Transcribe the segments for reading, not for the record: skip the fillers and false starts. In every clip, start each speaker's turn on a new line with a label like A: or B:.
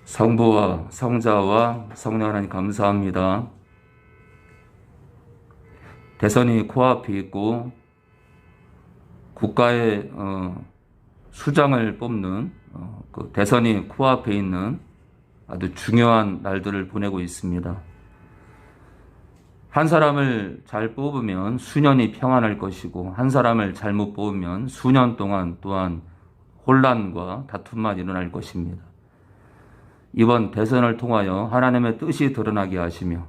A: 성부와 성자와 성령 하나님 감사합니다. 대선이 코앞에 있고 국가의 수장을 뽑는 그 대선이 코앞에 있는 아주 중요한 날들을 보내고 있습니다. 한 사람을 잘 뽑으면 수년이 평안할 것이고 한 사람을 잘못 뽑으면 수년 동안 또한 혼란과 다툼만 일어날 것입니다. 이번 대선을 통하여 하나님의 뜻이 드러나게 하시며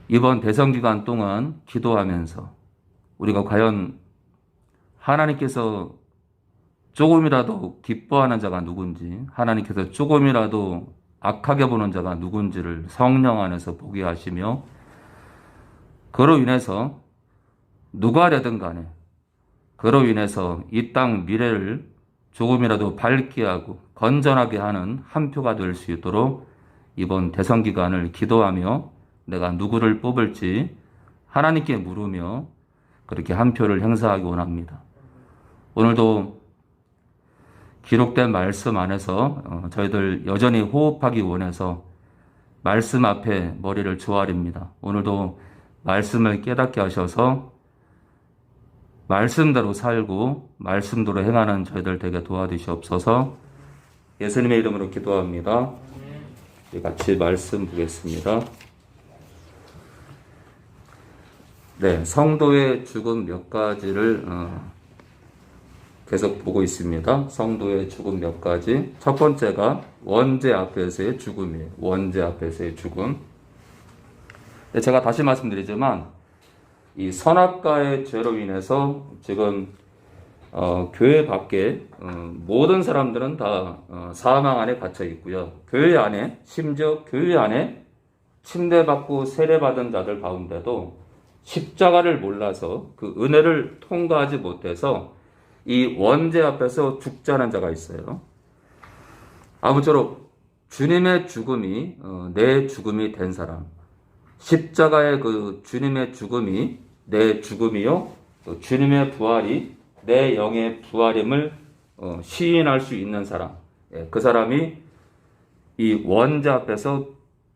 A: 이번 대선 기간 동안 기도하면서 우리가 과연 하나님께서 조금이라도 기뻐하는 자가 누군지, 하나님께서 조금이라도 악하게 보는 자가 누군지를 성령 안에서 보게 하시며 그로 인해서 누가 되든 간에 그로 인해서 이 땅 미래를 조금이라도 밝게 하고 건전하게 하는 한 표가 될 수 있도록 이번 대선 기간을 기도하며 내가 누구를 뽑을지 하나님께 물으며 그렇게 한 표를 행사하기 원합니다. 오늘도 기록된 말씀 안에서 저희들 여전히 호흡하기 원해서 말씀 앞에 머리를 조아립니다. 오늘도 말씀을 깨닫게 하셔서 말씀대로 살고 말씀대로 행하는 저희들 되게 도와주시옵소서. 예수님의 이름으로 기도합니다. 같이 말씀 보겠습니다. 네, 성도의 죽음 몇 가지를 계속 보고 있습니다. 성도의 죽음 몇 가지. 첫 번째가 원죄 앞에서의 죽음이에요. 원죄 앞에서의 죽음. 제가 다시 말씀드리지만 이 선악과의 죄로 인해서 지금 교회 밖에 모든 사람들은 다 사망 안에 갇혀 있고요. 교회 안에, 심지어 교회 안에 침례받고 세례받은 자들 가운데도 십자가를 몰라서 그 은혜를 통과하지 못해서 이 원죄 앞에서 죽자는 자가 있어요. 아무쪼록 주님의 죽음이 내 죽음이 된 사람, 십자가의 그 주님의 죽음이 내 죽음이요, 주님의 부활이 내 영의 부활임을 시인할 수 있는 사람, 그 사람이 이 원죄 앞에서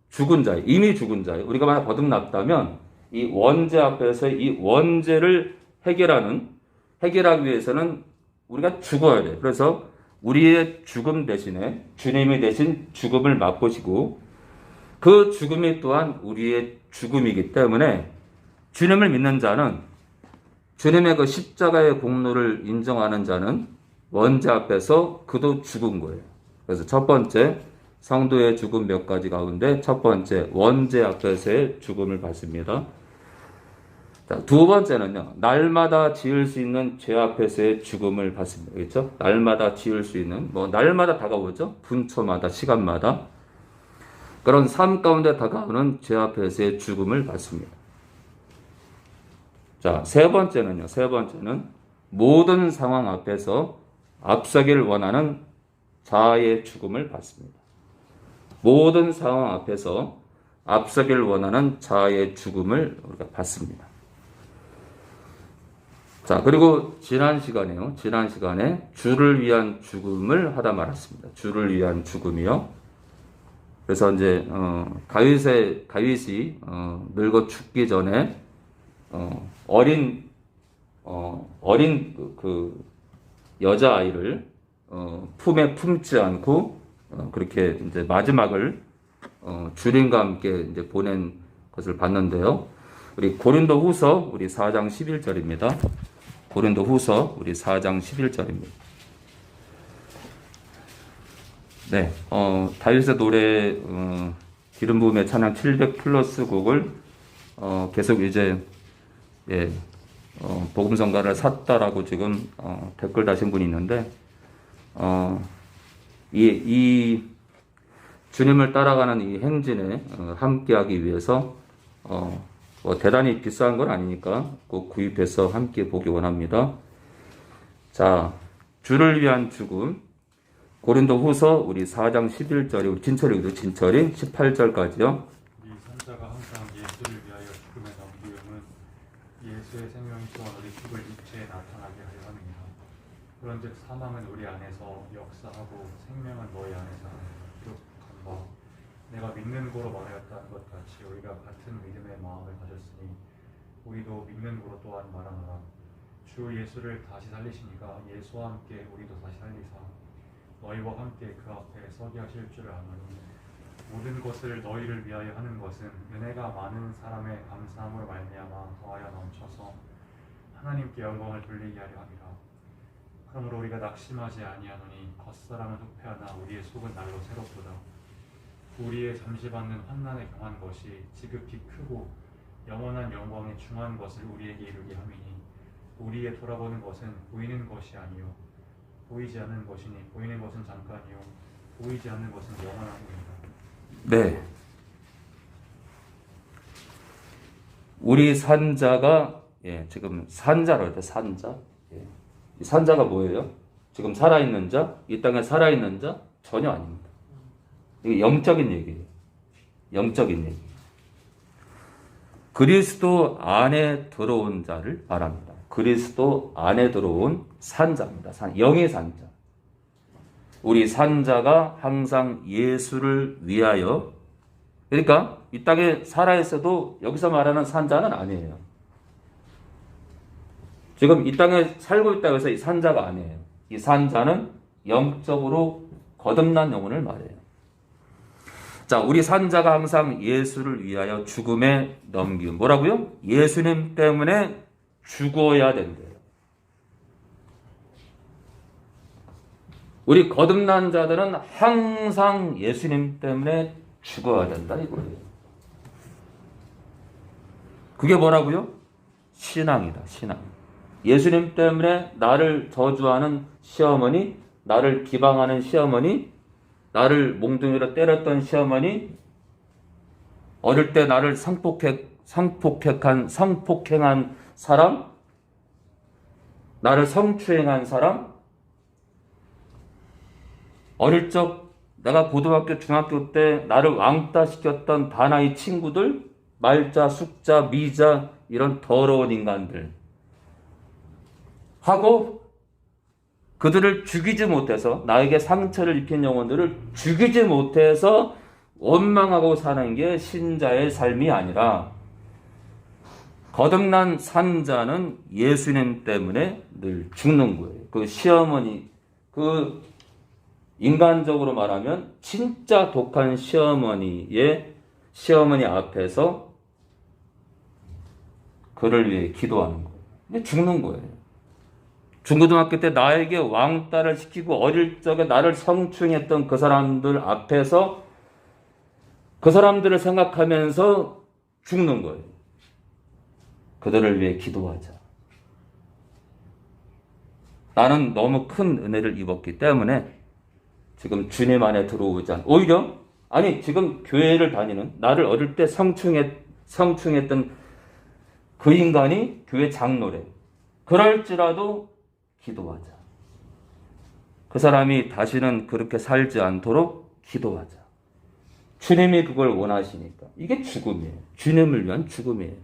A: 죽은 자예요. 이미 죽은 자예요. 우리가 만약 거듭났다면 이 원죄 앞에서 이 원죄를 해결하기 위해서는 우리가 죽어야 돼요. 그래서 우리의 죽음 대신에 주님이 대신 죽음을 맛보시고 그 죽음이 또한 우리의 죽음이기 때문에 주님을 믿는 자는 주님의 그 십자가의 공로를 인정하는 자는 원죄 앞에서 그도 죽은 거예요. 그래서 첫 번째 성도의 죽음 몇 가지 가운데 첫 번째 원죄 앞에서의 죽음을 받습니다. 자, 두 번째는요, 날마다 지을 수 있는 죄 앞에서의 죽음을 받습니다. 그렇죠? 날마다 지을 수 있는, 날마다 다가오죠? 분초마다, 시간마다. 그런 삶 가운데 다가오는 죄 앞에서의 죽음을 받습니다. 자, 세 번째는 모든 상황 앞에서 앞서기를 원하는 자아의 죽음을 받습니다. 모든 상황 앞에서 앞서기를 원하는 자아의 죽음을 우리가 받습니다. 자, 그리고 지난 시간에 주를 위한 죽음을 하다 말았습니다. 주를 위한 죽음이요. 그래서 이제 다윗이 늙어 죽기 전에 어린 그 여자 아이를 품에 품지 않고 그렇게 이제 마지막을 주님과 함께 이제 보낸 것을 봤는데요. 우리 고린도후서 우리 4장 11절입니다. 고린도후서 우리 4장 11절입니다. 네, 다윗의 노래 기름 부음의 찬양 700 플러스 곡을 계속 이제 복음성가를 샀다라고 지금 댓글 다신 분이 있는데 이 주님을 따라가는 이 행진에 함께하기 위해서 대단히 비싼 건 아니니까 꼭 구입해서 함께 보기 원합니다. 자, 주를 위한 죽음 고린도후서 우리 4장 11절이 우리 진철이 18절까지요.
B: 이 선자가 항상 예수를 위하여 죽음에 넘기움은 예수의 생명이 또한 우리 죽을 육체에 나타나게 하려 함이니라. 그런즉 사망은 우리 안에서 역사하고 생명은 너희 안에서 기록한 바 내가 믿는 고로 말하였다는 것 같이 우리가 같은 믿음의 마음을 가졌으니 우리도 믿는 고로 또한 말하노라. 주 예수를 다시 살리시니까 예수와 함께 우리도 다시 살리사 너희와 함께 그 앞에 서게 하실 줄 아노니 모든 것을 너희를 위하여 하는 것은 은혜가 많은 사람의 감사함으로 말미암아 더하여 넘쳐서 하나님께 영광을 돌리게 하려 함이라. 그러므로 우리가 낙심하지 아니하노니 겉사람은 후패하나 우리의 속은 날로 새롭도다. 우리의 잠시 받는 환난에 경한 것이 지극히 크고 영원한 영광에 중한 것을 우리에게 이루게 함이니 우리의 돌아보는 것은 보이는 것이 아니요 보이지 않는 것이니 보이는 것은 잠깐이요 보이지 않는 것은 영원함이니라.
A: 네. 우리 산자가 지금 산자로 해요. 산자. 이 산자가 뭐예요? 지금 살아있는 자? 이 땅에 살아있는 자? 전혀 아닙니다. 이게 영적인 얘기예요. 영적인 얘기. 그리스도 안에 들어온 자를 말합니다. 그리스도 안에 들어온 산자입니다. 영의 산자. 우리 산자가 항상 예수를 위하여, 그러니까 이 땅에 살아있어도 여기서 말하는 산자는 아니에요. 지금 이 땅에 살고 있다고 해서 이 산자가 아니에요. 이 산자는 영적으로 거듭난 영혼을 말해요. 자, 우리 산자가 항상 예수를 위하여 죽음에 넘기고, 뭐라고요? 예수님 때문에 죽어야 된대요. 우리 거듭난 자들은 항상 예수님 때문에 죽어야 된다 이거예요. 그게 뭐라고요? 신앙이다, 신앙. 예수님 때문에 나를 저주하는 시어머니, 나를 비방하는 시어머니, 나를 몽둥이로 때렸던 시어머니, 어릴 때 나를 성폭행한 사람, 나를 성추행한 사람, 어릴 적 내가 고등학교, 중학교 때 나를 왕따 시켰던 다나이 친구들, 말자, 숙자, 미자 이런 더러운 인간들 하고 그들을 죽이지 못해서 나에게 상처를 입힌 영혼들을 죽이지 못해서 원망하고 사는 게 신자의 삶이 아니라 거듭난 산자는 예수님 때문에 늘 죽는 거예요. 그 시어머니, 그 인간적으로 말하면 진짜 독한 시어머니 앞에서 그를 위해 기도하는 거예요. 근데 죽는 거예요. 중고등학교 때 나에게 왕따를 시키고 어릴 적에 나를 성추행했던 그 사람들 앞에서 그 사람들을 생각하면서 죽는 거예요. 그들을 위해 기도하자. 나는 너무 큰 은혜를 입었기 때문에 지금 주님 안에 들어오지 않아. 오히려 아니 지금 교회를 다니는 나를 어릴 때 성추행했던 그 인간이 교회 장로래. 그럴지라도 기도하자. 그 사람이 다시는 그렇게 살지 않도록 기도하자. 주님이 그걸 원하시니까. 이게 죽음이에요. 주님을 위한 죽음이에요.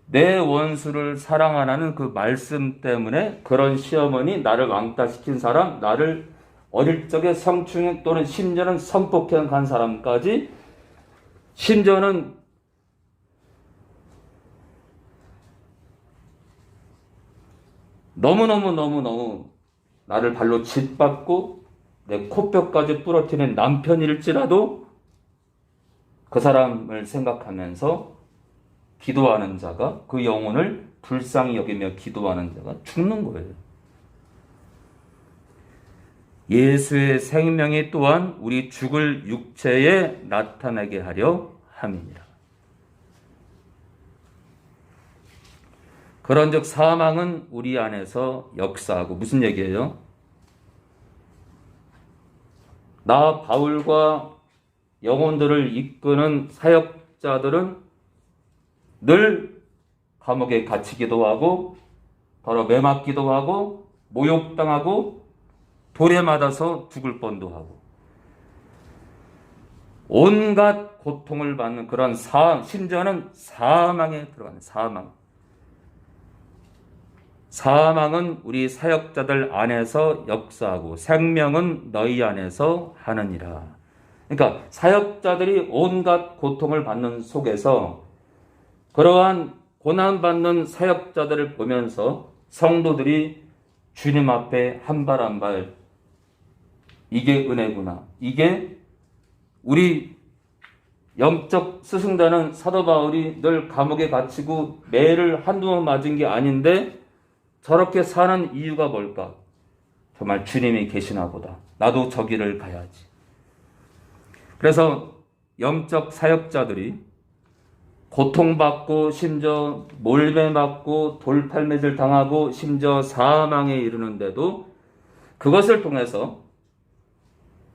A: 내 원수를 사랑하라는 그 말씀 때문에 그런 시어머니, 나를 왕따시킨 사람, 나를 어릴 적에 성추행 또는 심지어는 성폭행한 사람까지, 심지어는 너무너무 나를 발로 짓밟고 내 코뼈까지 부러뜨린 남편일지라도 그 사람을 생각하면서 기도하는 자가, 그 영혼을 불쌍히 여기며 기도하는 자가 죽는 거예요. 예수의 생명이 또한 우리 죽을 육체에 나타나게 하려 함이니라. 그런즉 사망은 우리 안에서 역사하고, 무슨 얘기예요? 나 바울과 영혼들을 이끄는 사역자들은 늘 감옥에 갇히기도 하고 바로 매맞기도 하고 모욕당하고 돌에 맞아서 죽을 뻔도 하고 온갖 고통을 받는 그런 심지어는 사망에 들어가는 사망. 사망은 우리 사역자들 안에서 역사하고 생명은 너희 안에서 하느니라. 그러니까 사역자들이 온갖 고통을 받는 속에서 그러한 고난받는 사역자들을 보면서 성도들이 주님 앞에 한 발 한 발, 이게 은혜구나. 이게 우리 영적 스승자는 사도 바울이 늘 감옥에 갇히고 매를 한두 번 맞은 게 아닌데 저렇게 사는 이유가 뭘까? 정말 주님이 계시나 보다. 나도 저 길을 가야지. 그래서 영적 사역자들이 고통받고 심지어 몰매맞고 돌팔매질 당하고 심지어 사망에 이르는데도 그것을 통해서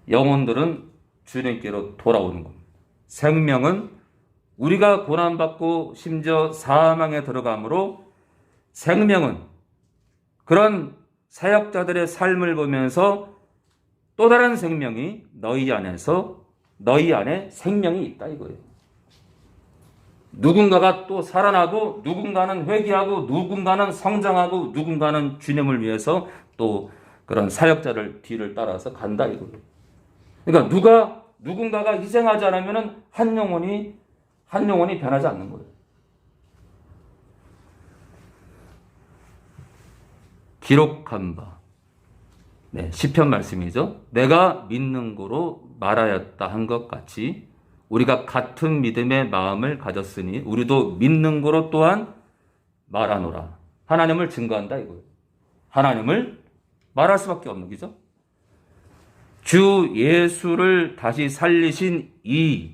A: 영혼들은 주님께로 돌아오는 겁니다. 생명은 우리가 고난받고 심지어 사망에 들어가므로 생명은 그런 사역자들의 삶을 보면서 또 다른 생명이 너희 안에 생명이 있다 이거예요. 누군가가 또 살아나고 누군가는 회개하고 누군가는 성장하고 누군가는 주님을 위해서 또 그런 사역자를 뒤를 따라서 간다 이거예요. 그러니까 누군가가 희생하지 않으면 한 영혼이 변하지 않는 거예요. 기록한 바. 네, 시편 말씀이죠. 내가 믿는 거로 말하였다 한 것 같이 우리가 같은 믿음의 마음을 가졌으니 우리도 믿는 거로 또한 말하노라. 하나님을 증거한다 이거예요. 하나님을 말할 수밖에 없는 거죠. 주 예수를 다시 살리신 이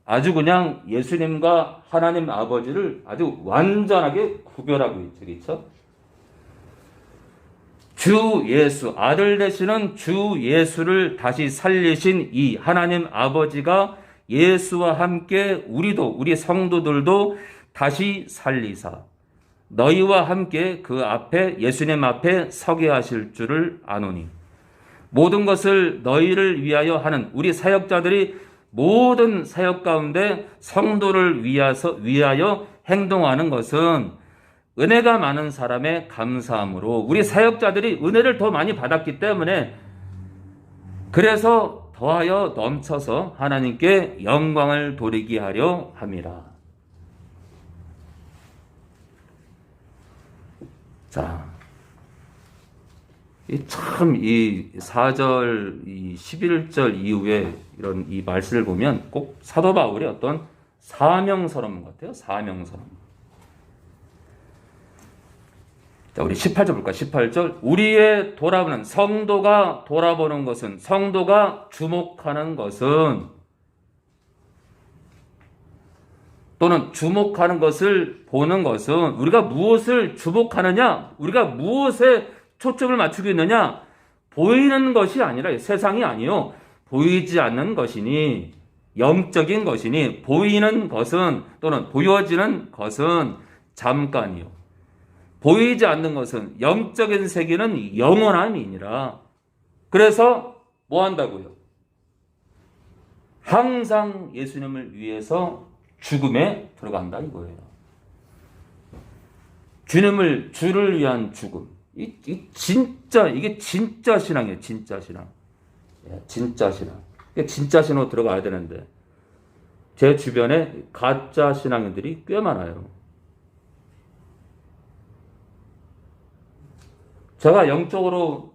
A: 아주 그냥 예수님과 하나님 아버지를 아주 완전하게 구별하고 있죠. 그렇죠? 주 예수, 아들 되시는 주 예수를 다시 살리신 이 하나님 아버지가 예수와 함께 우리 성도들도 다시 살리사 너희와 함께 그 앞에 예수님 앞에 서게 하실 줄을 아노니 모든 것을 너희를 위하여 하는 우리 사역자들이 모든 사역 가운데 성도를 위하여 행동하는 것은 은혜가 많은 사람의 감사함으로 우리 사역자들이 은혜를 더 많이 받았기 때문에 그래서 더하여 넘쳐서 하나님께 영광을 돌리게 하려 함이라. 자, 이 4절, 이 11절 이후에 이런 이 말씀을 보면 꼭 사도 바울의 어떤 사명스러운 것 같아요. 사명스러움. 자, 우리 18절 볼까요? 18절. 우리의 돌아보는, 성도가 돌아보는 것은, 성도가 주목하는 것은, 또는 주목하는 것을 보는 것은, 우리가 무엇을 주목하느냐? 우리가 무엇에 초점을 맞추고 있느냐? 보이는 것이 아니라, 세상이 아니요. 보이지 않는 것이니, 영적인 것이니, 보이는 것은, 또는 보여지는 것은 잠깐이요. 보이지 않는 것은 영적인 세계는 영원함이니라. 그래서 뭐 한다고요? 항상 예수님을 위해서 죽음에 들어간다 이거예요. 주를 위한 죽음. 이게 진짜 신앙이에요. 진짜 신앙. 진짜 신앙. 진짜 신으로 들어가야 되는데 제 주변에 가짜 신앙인들이 꽤 많아요. 제가 영적으로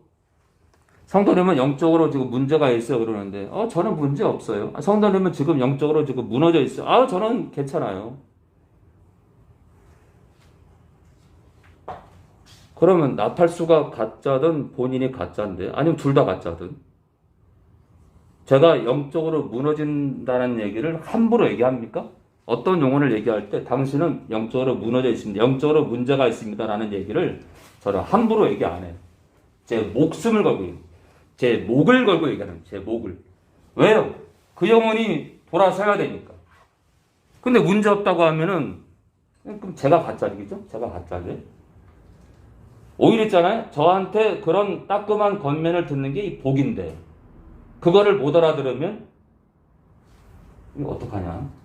A: 성도님은 영적으로 지금 문제가 있어요 그러는데 저는 문제 없어요. 성도님은 지금 영적으로 지금 무너져 있어요. 저는 괜찮아요. 그러면 나팔수가 가짜든 본인이 가짜인데 아니면 둘 다 가짜든 제가 영적으로 무너진다는 얘기를 함부로 얘기합니까? 어떤 용어를 얘기할 때 당신은 영적으로 무너져 있습니다. 영적으로 문제가 있습니다라는 얘기를 저는 함부로 얘기 안 해요. 제 목숨을 걸고, 제 목을 걸고 얘기하는 제 목을. 왜요? 그 영혼이 돌아서야 되니까. 근데 문제 없다고 하면은, 그럼 제가 가짜이겠죠? 제가 가짜죠? 오히려 있잖아요? 저한테 그런 따끔한 권면을 듣는 게 이 복인데, 그거를 못 알아들으면, 이거 어떡하냐?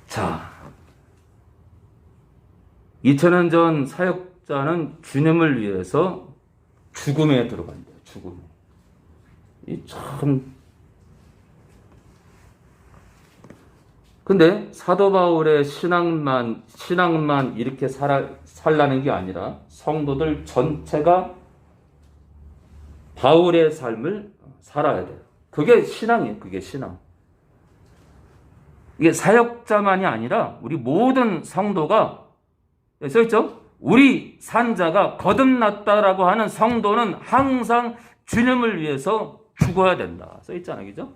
A: 자, 2000년 전 사역자는 주님을 위해서 죽음에 들어간대요. 죽음에. 이 참. 근데 사도 바울의 신앙만 이렇게 살라는 게 아니라 성도들 전체가 바울의 삶을 살아야 돼요. 그게 신앙이에요. 그게 신앙. 이게 사역자만이 아니라 우리 모든 성도가 써있죠? 우리 산자가 거듭났다라고 하는 성도는 항상 주님을 위해서 죽어야 된다. 써있잖아요. 그죠?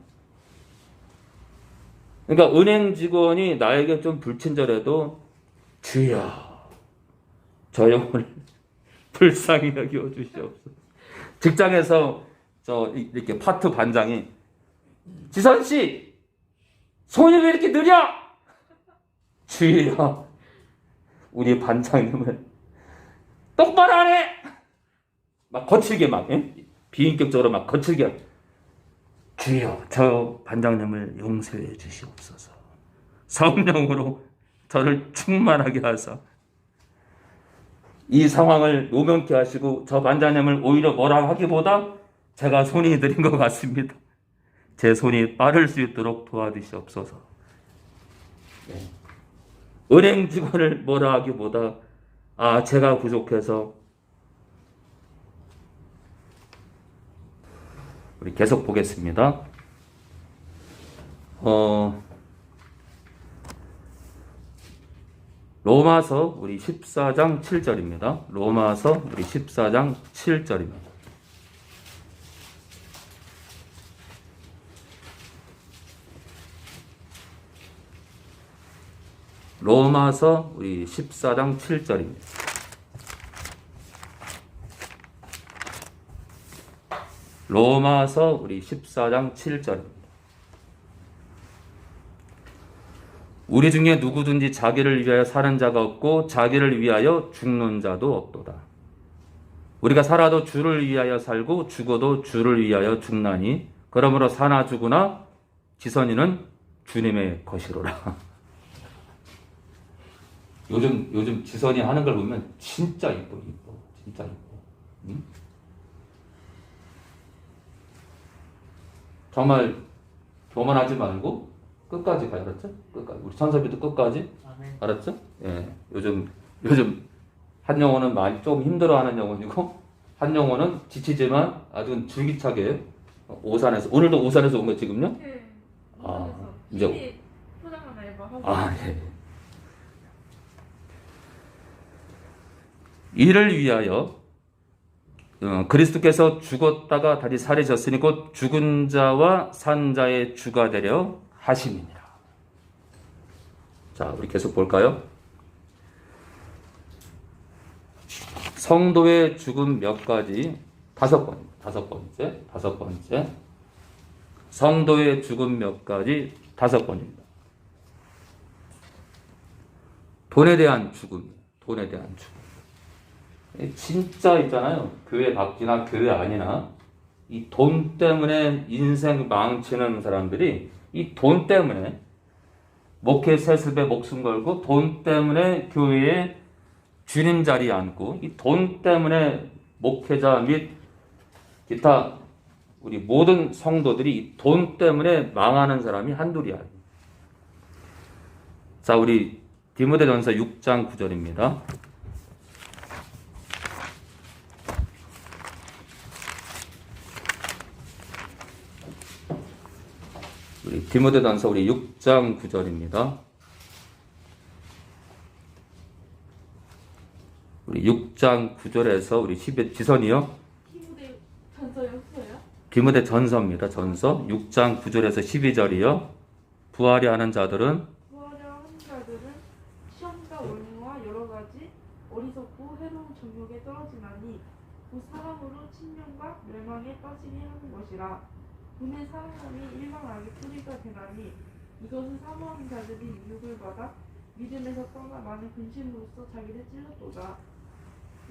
A: 그러니까 은행 직원이 나에게 좀 불친절해도 주여 저 영혼을 불쌍히 여겨 주시옵소서. 직장에서 이렇게 파트 반장이 지선씨 손이 왜 이렇게 느려? 주여 우리 반장님을 똑바로 하래! 막 거칠게 막 비인격적으로 막 거칠게 주여 저 반장님을 용서해 주시옵소서. 성령으로 저를 충만하게 하사 이 상황을 노면케 하시고 저 반장님을 오히려 뭐라 하기보다 제가 손이 느린 것 같습니다. 제 손이 빠를 수 있도록 도와주시옵소서. 네. 은행 직원을 뭐라 하기보다 제가 부족해서 우리 계속 보겠습니다. 로마서 우리 14장 7절입니다. 로마서 우리 14장 7절입니다. 로마서 우리 14장 7절입니다. 로마서 우리 14장 7절입니다. 우리 중에 누구든지 자기를 위하여 사는 자가 없고 자기를 위하여 죽는 자도 없도다. 우리가 살아도 주를 위하여 살고 죽어도 주를 위하여 죽나니 그러므로 사나 죽으나 지선이는 주님의 것이로라. 요즘 지선이 하는 걸 보면 진짜 이뻐. 진짜 이뻐. 응? 정말 교만하지 말고 끝까지 가요. 알았죠? 끝까지. 우리 천섭이도 끝까지.
B: 아멘.
A: 알았죠? 예. 요즘 한 영혼은 많이 좀 힘들어하는 영혼이고 한 영혼은 지치지만 아주 줄기차게 오산에서 오늘도 오산에서 온 거 지금요?
C: 네.
A: 이제
C: 포장하나 해봐 하고.
A: 예. 이를 위하여 그리스도께서 죽었다가 다시 살으셨으니 곧 죽은 자와 산 자의 주가 되려 하심이니라. 자, 우리 계속 볼까요? 성도의 죽음 몇 가지? 다섯 번째. 성도의 죽음 몇 가지? 5번입니다. 돈에 대한 죽음. 진짜 있잖아요. 교회 밖이나 교회 아니나 이 돈 때문에 인생 망치는 사람들이 이 돈 때문에 목회 세습에 목숨 걸고 돈 때문에 교회에 주님 자리에 앉고 이 돈 때문에 목회자 및 기타 우리 모든 성도들이 이 돈 때문에 망하는 사람이 한둘이 아니에요. 자, 우리 디모데전서 6장 9절입니다. 우리 디모데전서 우리 6장 9절입니다. 우리 6장 9절에서 우리 10의 지선이요.
C: 디모데 전서였어요?
A: 디모데 전서입니다. 전서 6장 9절에서 12절이요. 부활이 하는 자들은
C: 부활하는 자들은 시험과 원인과 여러 가지 어리석고 해로운 정욕에 떨어지나니 곧 사람으로 침명과 멸망에 빠지게 하는 것이라. 분의 사랑함이 일망하게 뿌리가 되나니 이것은 사모하는 자들이 유혹을 받아 믿음에서 떠나 많은 근심으로써 자기를 찔렀도다.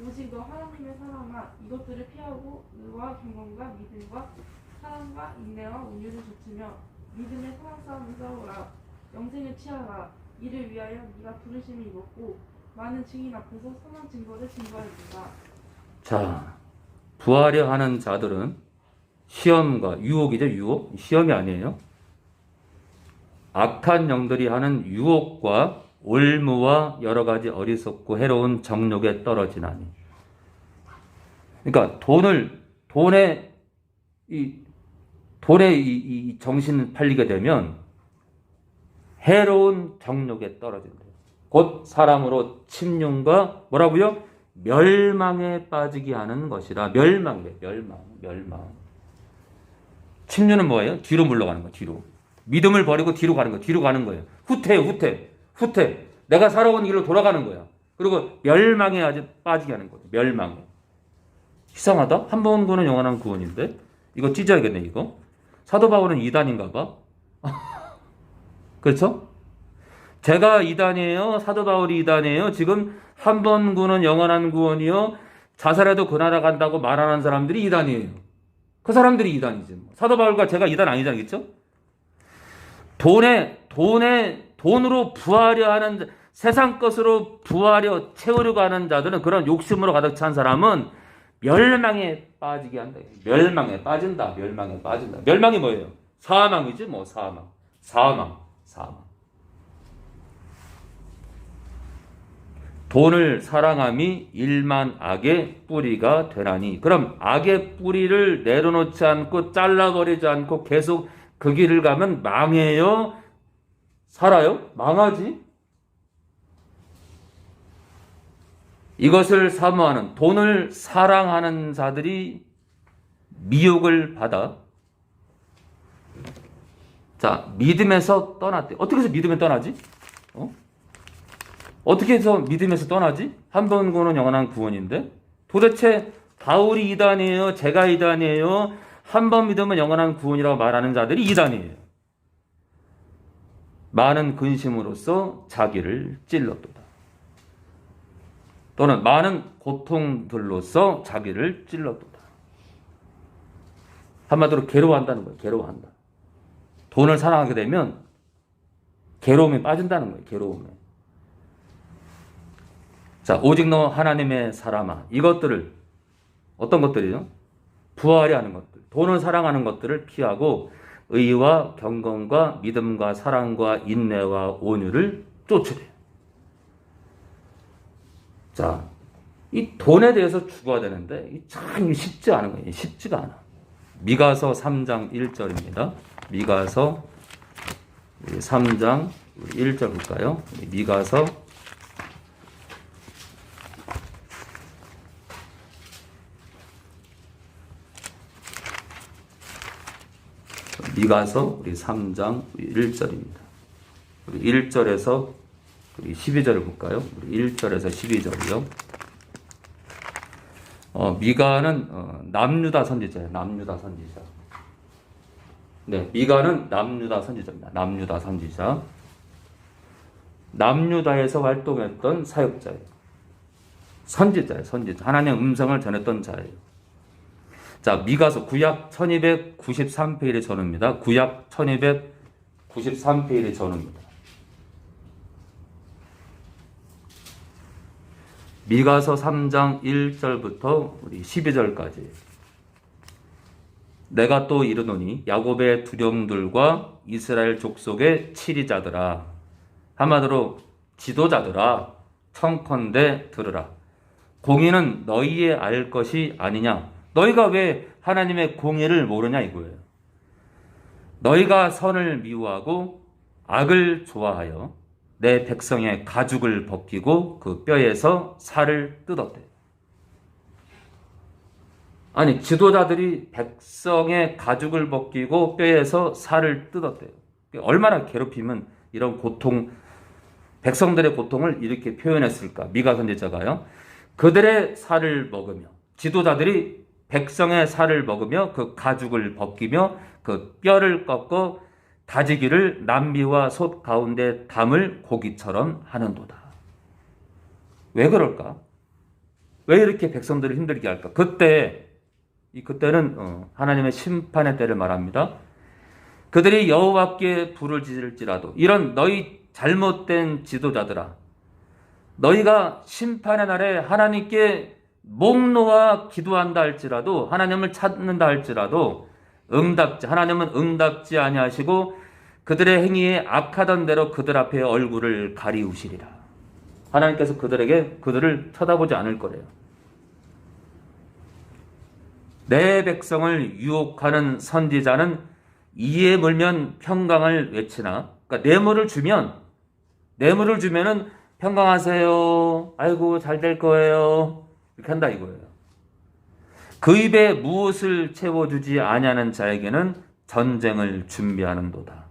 C: 오직 너 하나님의 사람아 이것들을 피하고 의와 경건과 믿음과 사랑과 인내와 온유를 좇으며 믿음의 사랑 싸움을 싸우라. 영생을 취하라. 이를 위하여 네가 부르심을 입었고 많은 증인 앞에서 선한 증거를 증거해준다.
A: 자, 부하려 하는 자들은 시험과 유혹이죠, 유혹. 시험이 아니에요. 악한 영들이 하는 유혹과 올무와 여러 가지 어리석고 해로운 정욕에 떨어지나니. 그러니까 돈에 이 정신 팔리게 되면 해로운 정욕에 떨어진대요. 곧 사람으로 침륜과 뭐라고요? 멸망에 빠지게 하는 것이라. 멸망. 침륜은 뭐예요? 뒤로 물러가는 거예요. 뒤로. 믿음을 버리고 뒤로 가는 거예요. 후퇴. 내가 살아온 길로 돌아가는 거야. 그리고 멸망에 아주 빠지게 하는 거예요. 멸망에. 이상하다? 한 번 구원은 영원한 구원인데? 이거 찢어야겠네, 이거. 사도 바울은 2단인가 봐. 그렇죠? 제가 2단이에요. 사도 바울이 2단이에요. 지금 한 번 구원은 영원한 구원이요. 자살해도 그 나라 간다고 말하는 사람들이 2단이에요. 그 사람들이 2단이지. 사도 바울과 제가 2단 아니잖아요. 그렇죠? 돈으로 부하려 하는, 세상 것으로 부하려 채우려고 하는 자들은, 그런 욕심으로 가득 찬 사람은 멸망에 빠지게 한다. 멸망에 빠진다. 멸망이 뭐예요? 사망이지 뭐. 사망. 돈을 사랑함이 일만 악의 뿌리가 되나니. 그럼 악의 뿌리를 내려놓지 않고 잘라버리지 않고 계속 그 길을 가면 망해요? 살아요? 망하지? 이것을 사모하는, 돈을 사랑하는 자들이 미혹을 받아. 자, 믿음에서 떠났대. 어떻게 해서 믿음에 떠나지? 어떻게 해서 믿음에서 떠나지? 한 번 구원은 영원한 구원인데? 도대체 바울이 2단이에요? 제가 2단이에요? 한 번 믿으면 영원한 구원이라고 말하는 자들이 2단이에요. 많은 근심으로써 자기를 찔렀도다. 또는 많은 고통들로써 자기를 찔렀도다. 한마디로 괴로워한다는 거예요. 괴로워한다. 돈을 사랑하게 되면 괴로움에 빠진다는 거예요. 괴로움에. 자, 오직 너 하나님의 사람아. 이것들을, 어떤 것들이요? 부하려 하는 것들. 돈을 사랑하는 것들을 피하고 의와 경건과 믿음과 사랑과 인내와 온유를 쫓으래. 자, 이 돈에 대해서 죽어야 되는데 참 쉽지 않은 거예요. 쉽지가 않아. 미가서 3장 1절입니다. 미가서 3장 1절 볼까요? 미가서 3장 1절입니다. 우리 1절에서 우리 12절을 볼까요? 우리 1절에서 12절이요. 미가는 남유다 선지자예요. 남유다 선지자. 네, 미가는 남유다 선지자입니다. 남유다 선지자. 남유다에서 활동했던 사역자예요. 선지자예요. 선지자. 하나님의 음성을 전했던 자예요. 자, 미가서 구약 1293페이지의 전후입니다. 구약 1293페이지의 전후입니다. 미가서 3장 1절부터 우리 12절까지. 내가 또 이르노니 야곱의 두령들과 이스라엘 족속의 치리자들아, 한마디로 지도자들아, 청컨대 들으라. 공의는 너희의 알 것이 아니냐. 너희가 왜 하나님의 공의를 모르냐 이거예요. 너희가 선을 미워하고 악을 좋아하여 내 백성의 가죽을 벗기고 그 뼈에서 살을 뜯었대. 아니, 지도자들이 백성의 가죽을 벗기고 뼈에서 살을 뜯었대요. 얼마나 괴롭히면 이런 고통, 백성들의 고통을 이렇게 표현했을까? 미가 선지자가요. 그들의 살을 먹으며, 지도자들이 백성의 살을 먹으며 그 가죽을 벗기며 그 뼈를 꺾어 다지기를 남미와 솥 가운데 담을 고기처럼 하는도다. 왜 그럴까? 왜 이렇게 백성들을 힘들게 할까? 그때는 하나님의 심판의 때를 말합니다. 그들이 여호와께 불을 지를지라도, 이런 너희 잘못된 지도자들아, 너희가 심판의 날에 하나님께 목 놓아 기도한다 할지라도, 하나님을 찾는다 할지라도 하나님은 응답지 아니하시고 그들의 행위에 악하던 대로 그들 앞에 얼굴을 가리우시리라. 하나님께서 그들을 쳐다보지 않을 거래요. 내 백성을 유혹하는 선지자는 이에 물면 평강을 외치나, 그러니까 뇌물을 주면은 평강하세요, 아이고 잘 될 거예요, 이렇게 한다 이거예요. 그 입에 무엇을 채워주지 아니하는 자에게는 전쟁을 준비하는도다.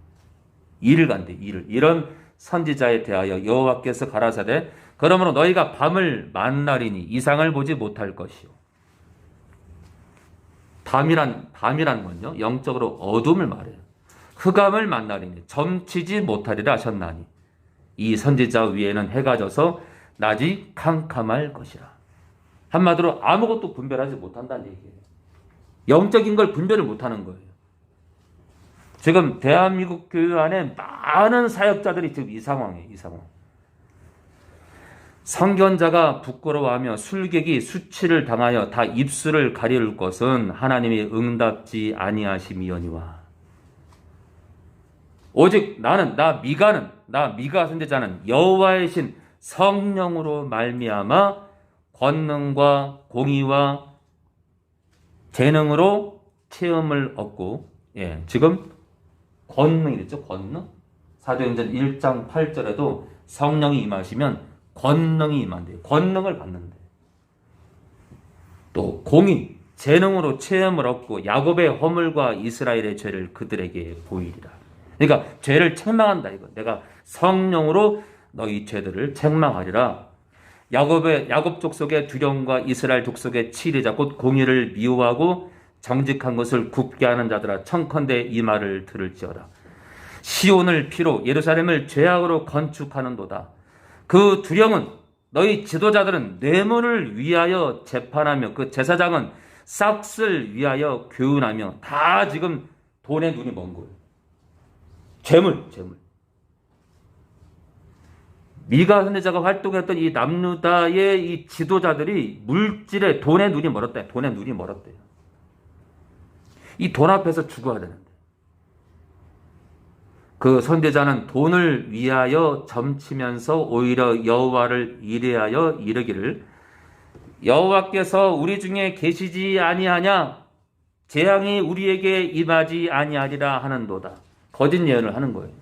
A: 이를 간대, 이런 선지자에 대하여 여호와께서 가라사대, 그러므로 너희가 밤을 만나리니 이상을 보지 못할 것이요. 밤이란 건요, 영적으로 어둠을 말해요. 흑암을 만나리니 점치지 못하리라 하셨나니 이 선지자 위에는 해가 져서 낮이 캄캄할 것이라. 한마디로 아무것도 분별하지 못한다는 얘기예요. 영적인 걸 분별을 못하는 거예요. 지금 대한민국 교회 안에 많은 사역자들이 지금 이 상황이에요. 이 상황. 성견자가 부끄러워하며 술객이 수치를 당하여 다 입술을 가리울 것은 하나님이 응답지 아니하심이오니와. 오직 나 미가 선지자는 여호와의 신 성령으로 말미암아 권능과 공의와 재능으로 체험을 얻고, 지금 권능이랬죠. 권능. 사도행전 1장 8절에도 성령이 임하시면 권능이 임한대요. 권능을 받는데. 또 공의, 재능으로 체험을 얻고 야곱의 허물과 이스라엘의 죄를 그들에게 보이리라. 그러니까 죄를 책망한다 이거. 내가 성령으로 너희 죄들을 책망하리라. 야곱 족속의 두려움과 이스라엘 족속의 치리자 곧 공의를 미워하고 정직한 것을 굽게 하는 자들아, 청컨대 이 말을 들을지어다. 시온을 피로 예루살렘을 죄악으로 건축하는도다. 그 두려움은 너희 지도자들은 뇌물을 위하여 재판하며 그 제사장은 싹을 위하여 교훈하며 다 지금 돈에 눈이 먼 거예요. 재물. 미가 선지자가 활동했던 이 남유다의 이 지도자들이 물질에 돈에 눈이 멀었대요. 이 돈 앞에서 죽어야 되는데. 그 선지자는 돈을 위하여 점치면서 오히려 여호와를 이래하여 이르기를, 여호와께서 우리 중에 계시지 아니하냐, 재앙이 우리에게 임하지 아니하리라 하는도다. 거짓 예언을 하는 거예요.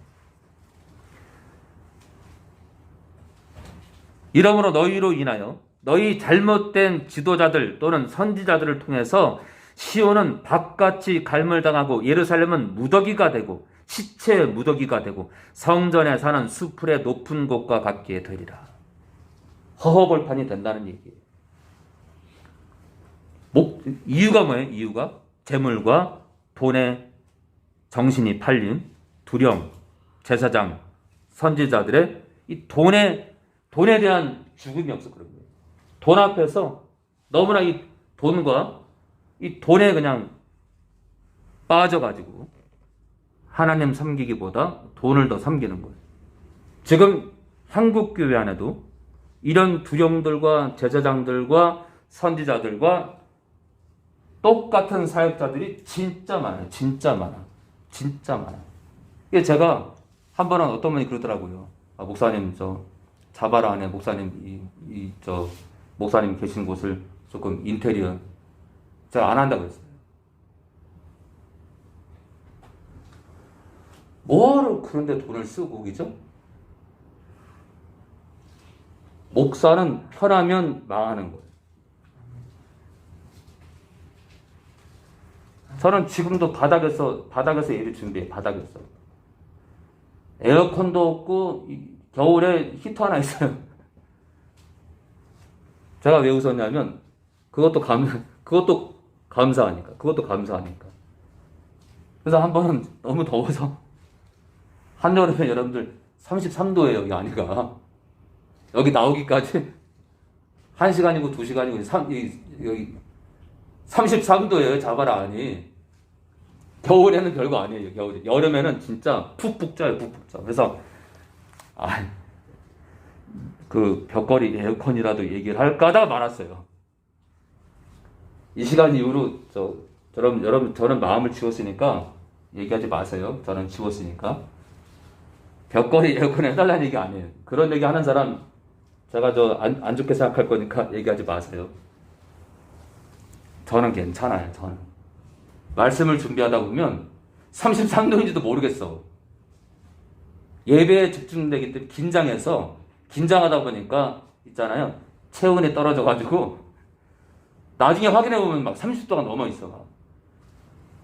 A: 이러므로 너희로 인하여 너희 잘못된 지도자들 또는 선지자들을 통해서 시온은 바깥이 갈물당하고 예루살렘은 무더기가 되고 시체의 무더기가 되고 성전에 사는 수풀의 높은 곳과 같게 되리라. 허허벌판이 된다는 얘기예요. 이유가 뭐예요? 이유가 재물과 돈에 정신이 팔린 두령, 제사장, 선지자들의 이 돈에 대한 죽음이 없었거든요. 돈 앞에서 너무나 이 돈과 이 돈에 그냥 빠져가지고 하나님 섬기기보다 돈을 더 섬기는 거예요. 지금 한국교회 안에도 이런 두령들과 제사장들과 선지자들과 똑같은 사역자들이 진짜 많아요. 진짜 많아. 이게 제가 한 번은 어떤 분이 그러더라고요. 목사님, 자바라 안에 목사님, 목사님 계신 곳을 조금 인테리어 제가 안 한다고 했어요. 뭐하러 그런데 돈을 쓰고, 그죠? 목사는 편하면 망하는 거예요. 저는 지금도 바닥에서 예배 준비해. 바닥에서 에어컨도 없고 겨울에 히터 하나 있어요. 제가 왜 웃었냐면 그것도 감사하니까. 그래서 한 번은 너무 더워서 한여름에 여러분들 33도예요. 여기 안에가. 여기 나오기까지 1시간이고 2시간이고 여기 33도예요. 자바라 안이. 겨울에는 별거 아니에요. 여름에는 진짜 푹푹 쪄요. 그래서 아, 그 벽걸이 에어컨이라도 얘기를 할까 하다가 말았어요. 이 시간 이후로 저는 마음을 지웠으니까 얘기하지 마세요. 저는 지웠으니까. 벽걸이 에어컨 해달라는 얘기 아니에요. 그런 얘기 하는 사람 제가 안 좋게 생각할 거니까 얘기하지 마세요. 저는 괜찮아요. 저는 말씀을 준비하다 보면 33도인지도 모르겠어. 예배에 집중되기 때문에 긴장하다 보니까 있잖아요. 체온이 떨어져가지고 나중에 확인해 보면 막 30도가 넘어 있어.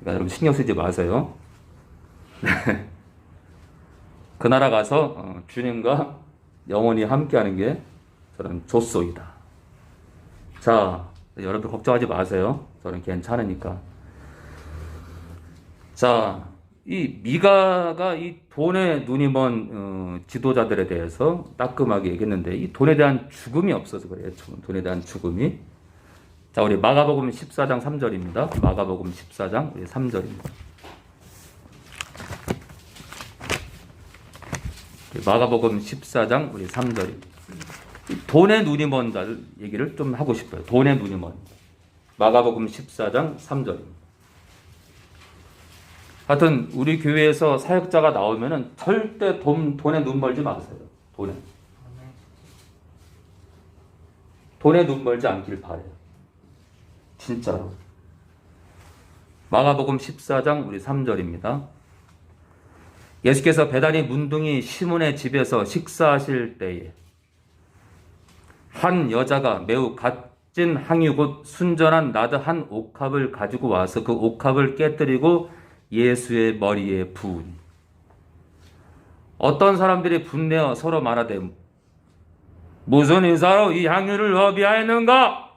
A: 그러니까 여러분 신경 쓰지 마세요. 그 나라 가서 주님과 영원히 함께하는 게 저는 좋소이다. 자, 여러분 걱정하지 마세요. 저는 괜찮으니까. 자, 이 미가가 이 돈에 눈이 먼 지도자들에 대해서 따끔하게 얘기했는데 이 돈에 대한 죽음이 없어서 그래요. 돈에 대한 죽음이. 자, 우리 마가복음 14장 3절입니다. 마가복음 14장 우리 3절입니다. 마가복음 14장 우리 3절입니다. 돈에 눈이 먼 자를 얘기를 좀 하고 싶어요. 돈에 눈이 먼. 마가복음 14장 3절입니다. 하여튼 우리 교회에서 사역자가 나오면은 절대 돈에 눈 멀지 마세요. 돈에 눈 멀지 않길 바래요. 진짜로. 마가복음 14장 우리 3절입니다. 예수께서 베다니 문둥이 시몬의 집에서 식사하실 때에 한 여자가 매우 값진 향유 곧 순전한 나드 한 옥합을 가지고 와서 그 옥합을 깨뜨리고 예수의 머리에 부으니 어떤 사람들이 분내어 서로 말하되 무슨 인사로 이 향유를 허비하였는가?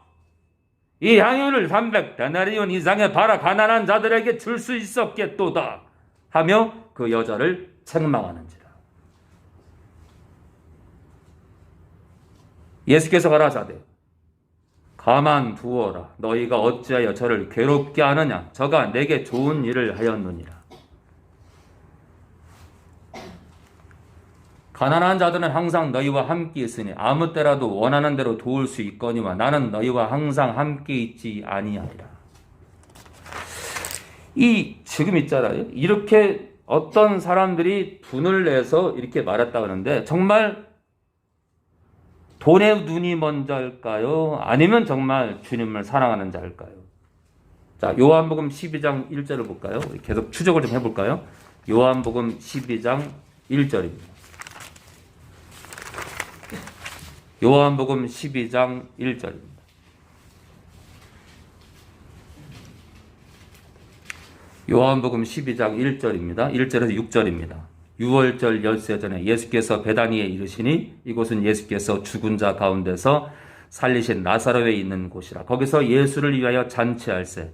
A: 이 향유를 300데나리온 이상에 팔아 가난한 자들에게 줄 수 있었겠도다 하며 그 여자를 책망하는지라. 예수께서 가라사대 가만 두어라. 너희가 어찌하여 저를 괴롭게 하느냐? 저가 내게 좋은 일을 하였느니라. 가난한 자들은 항상 너희와 함께 있으니 아무 때라도 원하는 대로 도울 수 있거니와 나는 너희와 항상 함께 있지 아니하리라. 지금 있잖아요. 이렇게 어떤 사람들이 분을 내서 이렇게 말했다 그러는데 정말 돈에 눈이 먼 자일까요? 아니면 정말 주님을 사랑하는 자일까요? 자, 요한복음 12장 1절을 볼까요? 계속 추적을 좀 해볼까요? 요한복음 12장 1절입니다. 요한복음 12장 1절입니다. 요한복음 12장 1절입니다. 1절에서 6절입니다. 6월절 열세 전에 예수께서 베다니에 이르시니 이곳은 예수께서 죽은 자 가운데서 살리신 나사로에 있는 곳이라. 거기서 예수를 위하여 잔치할세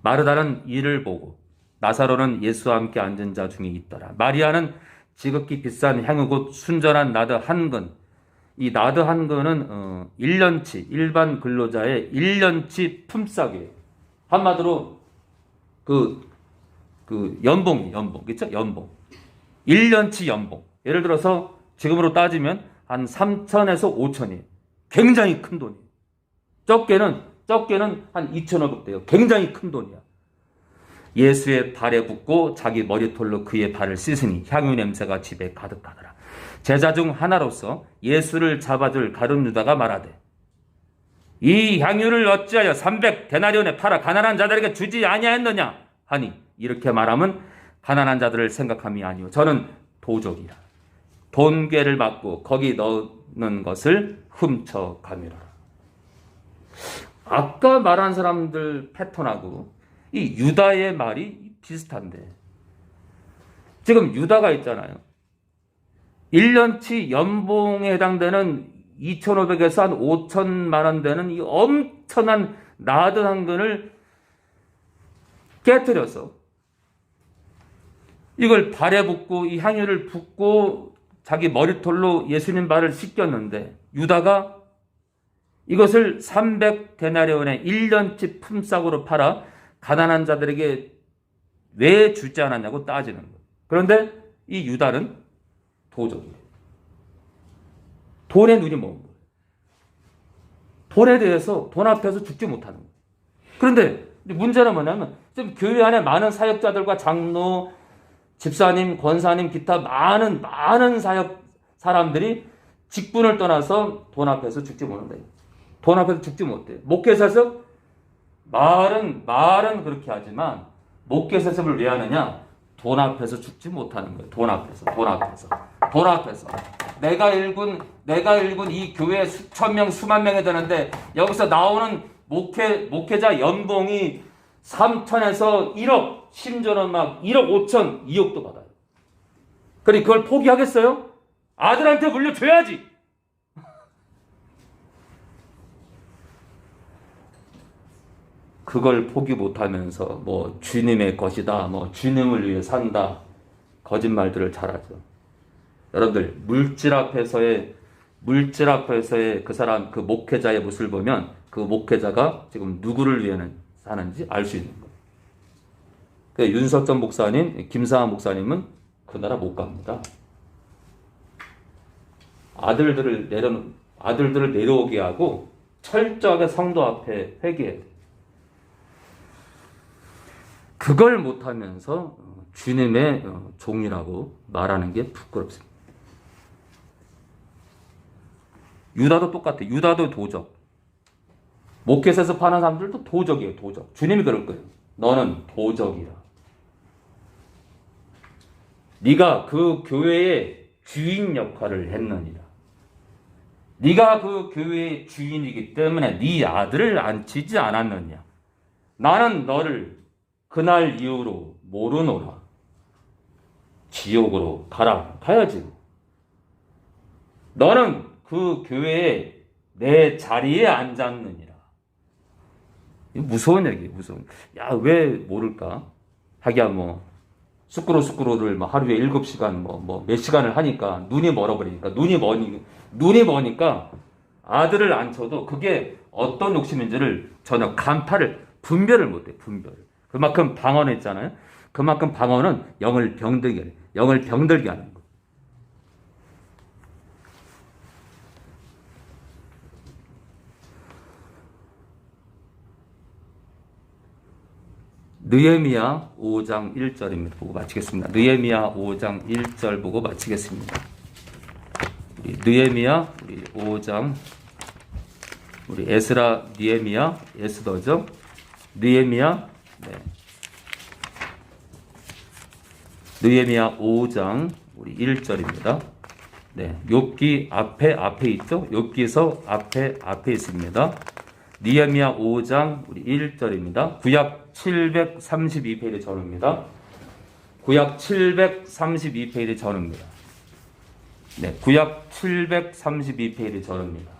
A: 마르다는 이를 보고 나사로는 예수와 함께 앉은 자 중에 있더라. 마리아는 지극히 비싼 향유 곧 순전한 나드 한 근. 이 나드 한 근은 1년치 일반 근로자의 1년치 품삯이에요. 한마디로 연봉 그렇죠? 연봉. 1년치 연봉. 예를 들어서 지금으로 따지면 한 3천에서 5천이에요. 굉장히 큰 돈이에요. 적게는 한 2,500 돼요. 굉장히 큰 돈이야. 예수의 발에 붓고 자기 머리털로 그의 발을 씻으니 향유 냄새가 집에 가득하더라. 제자 중 하나로서 예수를 잡아줄 가룟 유다가 말하되 이 향유를 어찌하여 300데나리온에 팔아 가난한 자들에게 주지 아니하였느냐 하니 이렇게 말하면 가난한 자들을 생각함이 아니요 저는 도적이라. 돈괴를 맞고 거기 넣는 것을 훔쳐가미라. 아까 말한 사람들 패턴하고 이 유다의 말이 비슷한데 지금 유다가 있잖아요. 1년치 연봉에 해당되는 2,500에서 한 5천만 원 되는 이 엄청난 나드 한 근을 깨뜨려서 이걸 발에 붓고 이 향유를 붓고 자기 머리털로 예수님 발을 씻겼는데 유다가 이것을 300데나리온의 1년치 품삯으로 팔아 가난한 자들에게 왜 주지 않았냐고 따지는 거예요. 그런데 이 유다는 도적이에요. 돈에 눈이 먼 거예요. 돈에 대해서 돈 앞에서 죽지 못하는 거예요. 그런데 문제는 뭐냐면 지금 교회 안에 많은 사역자들과 장로, 집사님, 권사님, 기타 많은 사람들이 직분을 떠나서 돈 앞에서 죽지 못한다. 돈 앞에서 죽지 못해요. 목회사석 말은 그렇게 하지만 목회사석을 왜 하느냐? 돈 앞에서 죽지 못하는 거예요. 돈 앞에서. 내가 읽은 이 교회 수천 명, 수만 명이 되는데 여기서 나오는 목회자 연봉이 3천에서 1억, 심지어는 막 1억 5천, 2억도 받아요. 그러니 그걸 포기하겠어요? 아들한테 물려줘야지. 그걸 포기 못하면서 뭐 주님의 것이다, 뭐 주님을 위해 산다, 거짓말들을 잘하죠. 여러분들 물질 앞에서의 그 사람, 그 목회자의 모습을 보면 그 목회자가 지금 누구를 위해 사는지 알 수 있는 거예요. 윤석전 목사님, 김상한 목사님은 그 나라 못 갑니다. 아들들을 내려오게 하고 철저하게 성도 앞에 회개해야 돼요. 그걸 못하면서 주님의 종이라고 말하는 게 부끄럽습니다. 유다도 똑같아요. 유다도 도적. 목회에서 파는 사람들도 도적이에요. 도적. 주님이 그럴 거예요. 너는 도적이야. 네가 그 교회의 주인 역할을 했느니라. 네가 그 교회의 주인이기 때문에 네 아들을 안치지 않았느냐. 나는 너를 그날 이후로 모르노라. 지옥으로 가야지. 너는 그 교회에 내 자리에 앉았느니라. 무서운 얘기예요. 야, 왜 모를까? 하기야 뭐 스크로를 하루에 7시간 몇 시간을 하니까 눈이 멀어버리니까 눈이 머니까 아들을 앉혀도 그게 어떤 욕심인지를 전혀 분별을 못해. 그만큼 방언했잖아요. 그만큼 방언은 영을 병들게 하는 거예요. 느헤미야 5장 1절입니다. 보고 마치겠습니다. 느헤미야 5장 1절 보고 마치겠습니다. 느헤미야 5장 우리 에스라 느헤미야 에스더죠. 느헤미야 느헤미야 5장 우리 1절입니다. 욥기 앞에 있죠. 욥기서 앞에 있습니다. 느헤미야 5장 우리 1절입니다. 구약 732페이지 전후입니다. 구약 732페이지 전후입니다. 구약 732페이지 전후입니다.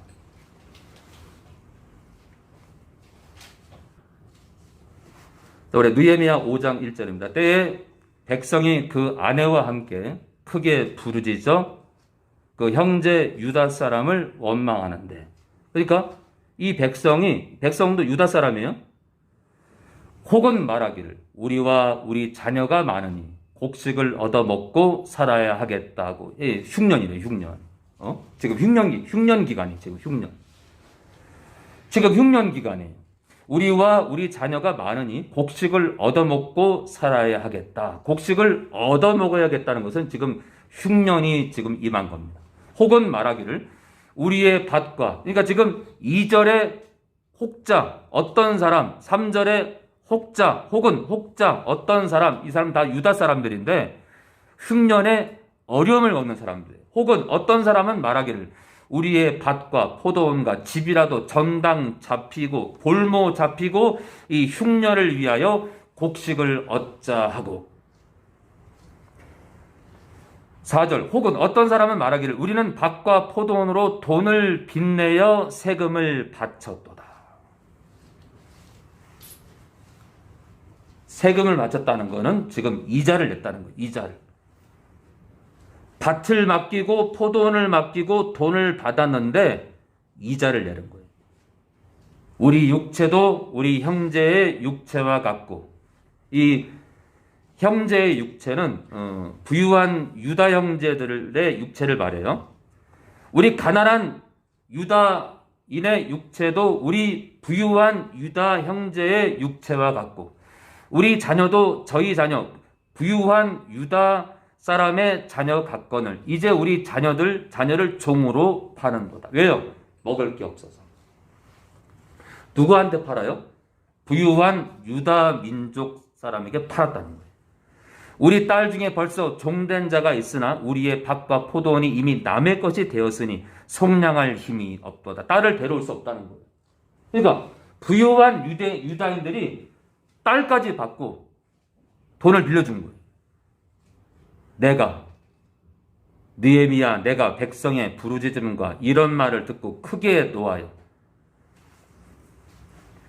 A: 우리 느헤미야 5장 1절입니다. 때에 백성이 그 아내와 함께 크게 부르짖어 그 형제 유다 사람을 원망하는데, 그러니까 이 백성도 유다 사람이에요. 혹은 말하기를 우리와 우리 자녀가 많으니 곡식을 얻어먹고 살아야 하겠다고. 흉년이래요. 흉년. 지금 흉년 기간이 지금 흉년 기간이에요. 우리와 우리 자녀가 많으니 곡식을 얻어먹고 살아야 하겠다. 곡식을 얻어먹어야겠다는 것은 지금 흉년이 지금 임한 겁니다. 혹은 말하기를 우리의 밭과, 그러니까 지금 2절에 혹자 어떤 사람, 3절에 혹자 혹은 혹자 어떤 사람, 이 사람 다 유다 사람들인데 흉년에 어려움을 겪는 사람들. 혹은 어떤 사람은 말하기를 우리의 밭과 포도원과 집이라도 전당 잡히고 볼모 잡히고 이 흉년을 위하여 곡식을 얻자 하고. 4절 혹은 어떤 사람은 말하기를 우리는 밭과 포도원으로 돈을 빚내어 세금을 바쳤도다. 세금을 바쳤다는 것은 지금 이자를 냈다는 거예요. 이자를. 밭을 맡기고 포도원을 맡기고 돈을 받았는데 이자를 내는 거예요. 우리 육체도 우리 형제의 육체와 같고, 이 형제의 육체는 부유한 유다 형제들의 육체를 말해요. 우리 가난한 유다인의 육체도 우리 부유한 유다 형제의 육체와 같고, 우리 자녀도 저희 자녀 부유한 유다 사람의 자녀 같거늘 이제 우리 자녀를 종으로 파는도다. 왜요? 먹을 게 없어서. 누구한테 팔아요? 부유한 유다 민족 사람에게 팔았다는 거예요. 우리 딸 중에 벌써 종된 자가 있으나 우리의 밭과 포도원이 이미 남의 것이 되었으니 속량할 힘이 없도다. 딸을 데려올 수 없다는 거예요. 그러니까 부유한 유다인들이 딸까지 받고 돈을 빌려준 거예요. 느헤미야 내가 백성의 부르짖음과 이런 말을 듣고 크게 노하여.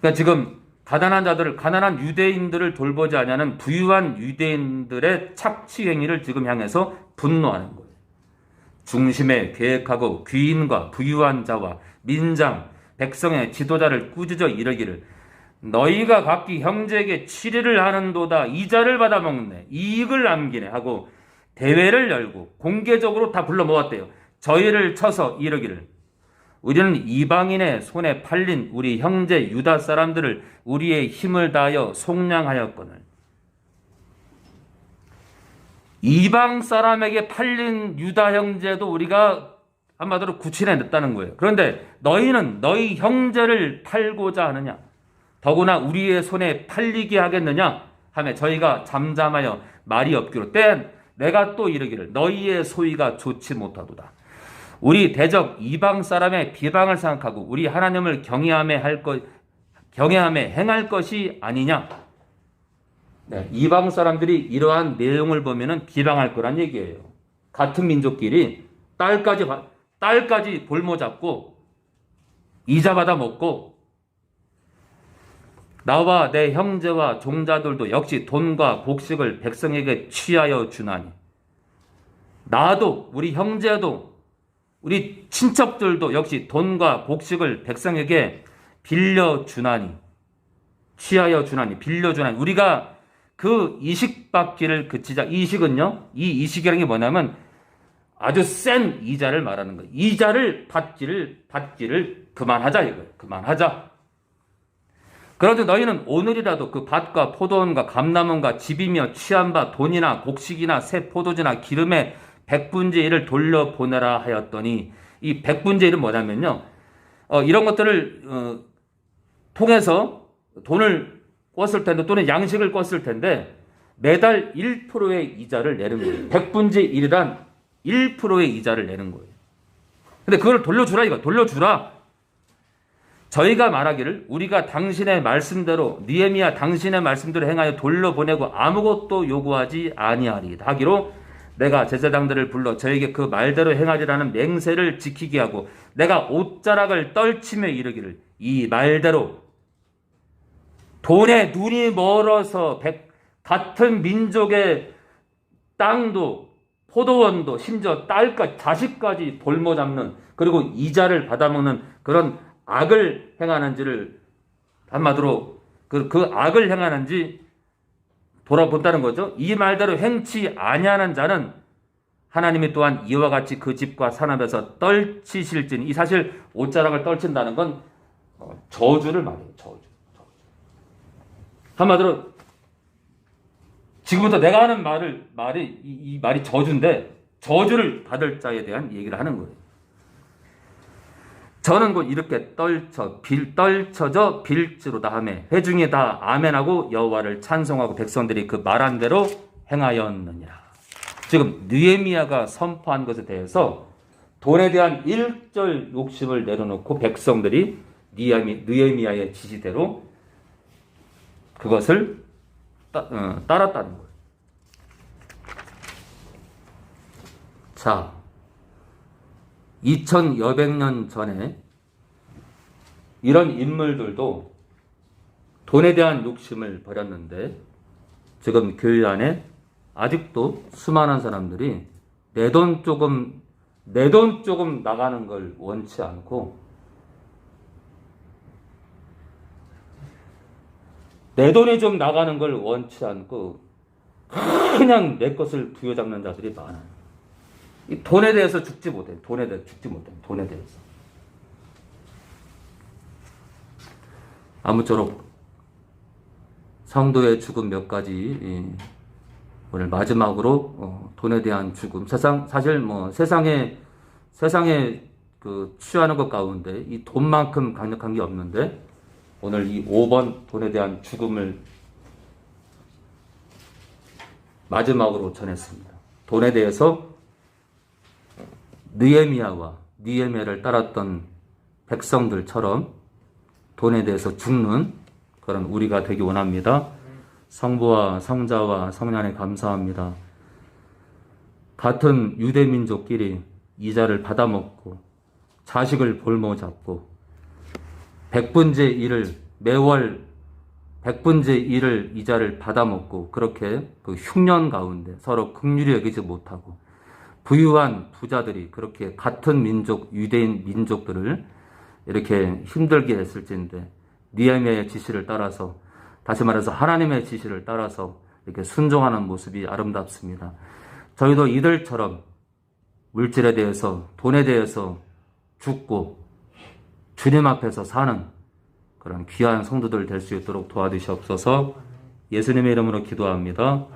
A: 그러니까 지금 가난한 유대인들을 돌보지 않냐는 부유한 유대인들의 착취 행위를 지금 향해서 분노하는 거예요. 중심에 계획하고 귀인과 부유한 자와 민장, 백성의 지도자를 꾸짖어 이르기를 너희가 각기 형제에게 치리를 하는도다. 이자를 받아먹네. 이익을 남기네 하고 대회를 열고 공개적으로 다 불러 모았대요. 저희를 쳐서 이르기를 우리는 이방인의 손에 팔린 우리 형제 유다 사람들을 우리의 힘을 다하여 속량하였거늘. 이방 사람에게 팔린 유다 형제도 우리가 한마디로 구출해냈다는 거예요. 그런데 너희는 너희 형제를 팔고자 하느냐? 더구나 우리의 손에 팔리게 하겠느냐? 하며 저희가 잠잠하여 말이 없기로 내가 또 이르기를 너희의 소위가 좋지 못하도다. 우리 대적 이방 사람의 비방을 생각하고 우리 하나님을 경외함에 행할 것이 아니냐? 네, 이방 사람들이 이러한 내용을 보면은 비방할 거란 얘기예요. 같은 민족끼리 딸까지 볼모 잡고 이자 받아 먹고 나와 내 형제와 종자들도 역시 돈과 곡식을 백성에게 취하여 주나니 나도 우리 형제도 우리 친척들도 역시 돈과 곡식을 백성에게 빌려주나니 취하여 주나니 빌려주나니 우리가 그 이식받기를 그치자. 이식은요, 이 이식이라는 게 뭐냐면 아주 센 이자를 말하는 거예요. 이자를 받기를 그만하자 이거예요. 그만하자. 그런데 너희는 오늘이라도 그 밭과 포도원과 감람원과 집이며 취한 바 돈이나 곡식이나 새 포도주나 기름의 100분의 1을 돌려보내라 하였더니 이 100분의 1은 뭐냐면요. 이런 것들을 통해서 돈을 꿨을 텐데 또는 양식을 꿨을 텐데 매달 1%의 이자를 내는 거예요. 100분의 1이란 1%의 이자를 내는 거예요. 근데 그걸 돌려주라 이거. 돌려주라. 저희가 말하기를 우리가 당신의 말씀대로 느헤미야 당신의 말씀대로 행하여 돌려보내고 아무것도 요구하지 아니하리이다 하기로 내가 제사장들을 불러 저에게 그 말대로 행하리라는 맹세를 지키게 하고 내가 옷자락을 떨치며 이르기를 이 말대로 돈에 눈이 멀어서 같은 민족의 땅도 포도원도 심지어 딸까지 자식까지 볼모 잡는 그리고 이자를 받아먹는 그런 악을 행하는지를 한마디로 그 악을 행하는지 돌아본다는 거죠. 이 말대로 행치 아니하는 자는 하나님이 또한 이와 같이 그 집과 산업에서 떨치실지니 이 사실 옷자락을 떨친다는 건 저주를 말해요. 저주. 한마디로 지금부터 내가 하는 이 말이 저주인데 저주를 받을 자에 대한 얘기를 하는 거예요. 저는 곧 이렇게 떨쳐져 빌지로다 하며 회중이 다 아멘하고 여호와를 찬송하고 백성들이 그 말한 대로 행하였느니라. 지금 느헤미야가 선포한 것에 대해서 돈에 대한 일절 욕심을 내려놓고 백성들이 느헤미야의 지시대로 그것을 따랐다는 거예요. 자, 2000여백 년 전에 이런 인물들도 돈에 대한 욕심을 버렸는데 지금 교회 안에 아직도 수많은 사람들이 내 돈 조금 나가는 걸 원치 않고 내 돈이 좀 나가는 걸 원치 않고 그냥 내 것을 부여잡는 자들이 많아요. 이 돈에 대해서 죽지 못해. 돈에 대해서 죽지 못해. 돈에 대해서. 아무쪼록 성도의 죽음 몇 가지 오늘 마지막으로 돈에 대한 죽음. 사실 뭐 세상에 그 취하는 것 가운데 이 돈만큼 강력한 게 없는데 오늘 이 5번 돈에 대한 죽음을 마지막으로 전했습니다. 돈에 대해서 느헤미야와 니헤미야를 따랐던 백성들처럼 돈에 대해서 죽는 그런 우리가 되기 원합니다. 성부와 성자와 성령에 감사합니다. 같은 유대민족끼리 이자를 받아먹고 자식을 볼모 잡고 백분제 1을 매월 백분제 1을 이자를 받아먹고 그렇게 그 흉년 가운데 서로 긍휼히 여기지 못하고 부유한 부자들이 그렇게 같은 민족 유대인 민족들을 이렇게 힘들게 했을진데 느헤미야의 지시를 따라서 다시 말해서 하나님의 지시를 따라서 이렇게 순종하는 모습이 아름답습니다. 저희도 이들처럼 물질에 대해서 돈에 대해서 죽고 주님 앞에서 사는 그런 귀한 성도들 될 수 있도록 도와주시옵소서. 예수님의 이름으로 기도합니다.